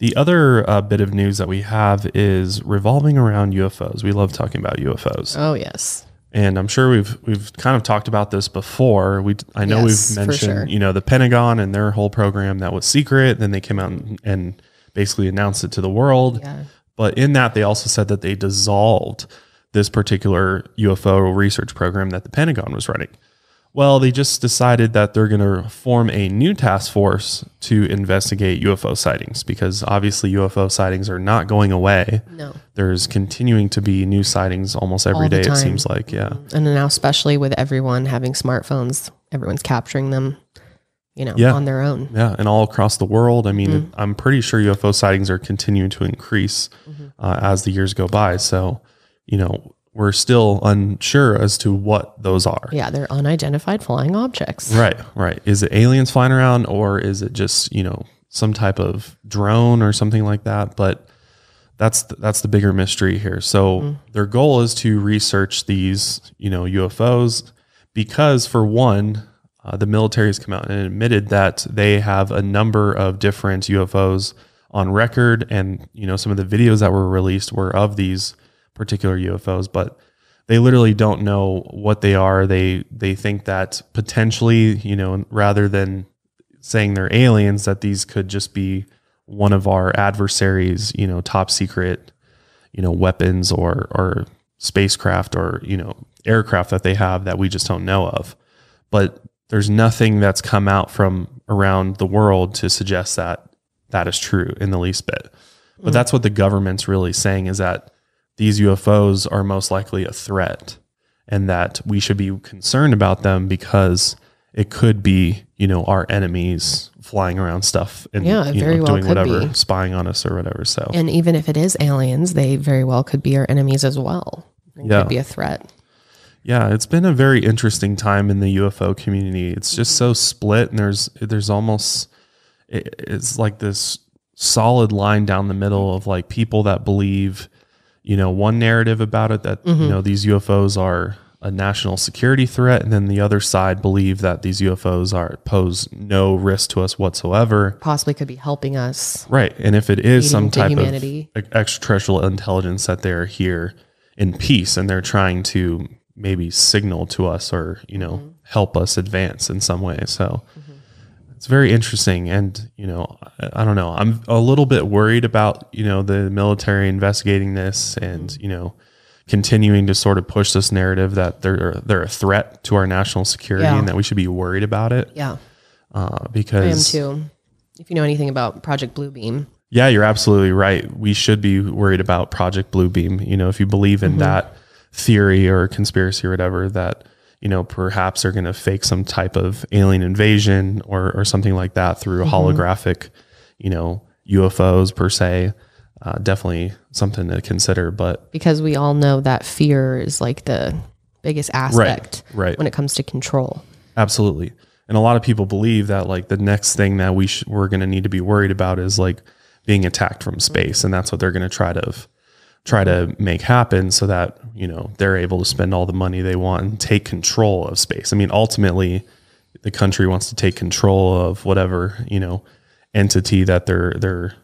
The other bit of news that we have is revolving around UFOs. We love talking about UFOs. Oh, yes. And I'm sure we've kind of talked about this before. I know we've mentioned, the Pentagon and their whole program that was secret. Then they came out and basically announced it to the world. Yeah. But in that, they also said that they dissolved this particular UFO research program that the Pentagon was running. Well, they just decided that they're going to form a new task force to investigate UFO sightings, because obviously UFO sightings are not going away. No. There's continuing to be new sightings almost every day, it seems like. Yeah. And now, especially with everyone having smartphones, everyone's capturing them, on their own. Yeah. And all across the world. I mean, I'm pretty sure UFO sightings are continuing to increase as the years go by. So, we're still unsure as to what those are. Yeah, they're unidentified flying objects. Right. Is it aliens flying around, or is it just, some type of drone or something like that? But that's the bigger mystery here. So their goal is to research these, UFOs, because for one, the military has come out and admitted that they have a number of different UFOs on record. And, some of the videos that were released were of these particular UFOs, but they literally don't know what they are. They think that potentially, rather than saying they're aliens, that these could just be one of our adversaries, top secret, weapons or spacecraft or, aircraft that they have that we just don't know of. But there's nothing that's come out from around the world to suggest that that is true in the least bit. But that's what the government's really saying, is that these UFOs are most likely a threat, and that we should be concerned about them because it could be, our enemies flying around stuff and doing whatever, spying on us or whatever. So, and even if it is aliens, they very well could be our enemies as well. It could be a threat. Yeah, it's been a very interesting time in the UFO community. It's just so split, and there's almost, it's like this solid line down the middle of like people that believe, one narrative about it, that, these UFOs are a national security threat. And then the other side believe that these UFOs pose no risk to us whatsoever. Possibly could be helping us. Right. And if it is some type of extraterrestrial intelligence, that they're here in peace and they're trying to maybe signal to us or, help us advance in some way. So it's very interesting. And, I don't know, I'm a little bit worried about, the military investigating this and, continuing to sort of push this narrative that they're a threat to our national security and that we should be worried about it. Yeah. Because I am too. If you know anything about Project Bluebeam. Yeah, you're absolutely right. We should be worried about Project Bluebeam. If you believe in that theory or conspiracy or whatever, that, perhaps they're going to fake some type of alien invasion or something like that through holographic, UFOs per se. Definitely something to consider, but because we all know that fear is like the biggest aspect when it comes to control. Absolutely. And a lot of people believe that like the next thing that we're going to need to be worried about is like being attacked from space. And that's what they're going to try to make happen so that, they're able to spend all the money they want and take control of space. I mean, ultimately the country wants to take control of whatever, entity that they're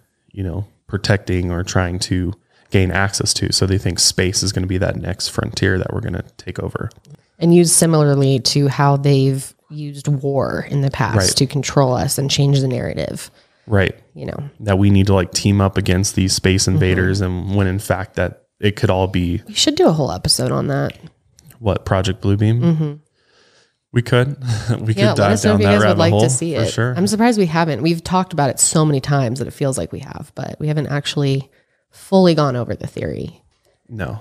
protecting or trying to gain access to. So they think space is going to be that next frontier that we're going to take over. And used similarly to how they've used war in the past to control us and change the narrative. Right. That we need to like team up against these space invaders, and when in fact that it could all be. We should do a whole episode on that. What, Project Bluebeam? We could. We could dive down that rabbit hole. Let us know if you guys would like to see it. Sure. I'm surprised we haven't. We've talked about it so many times that it feels like we have, but we haven't actually fully gone over the theory. No.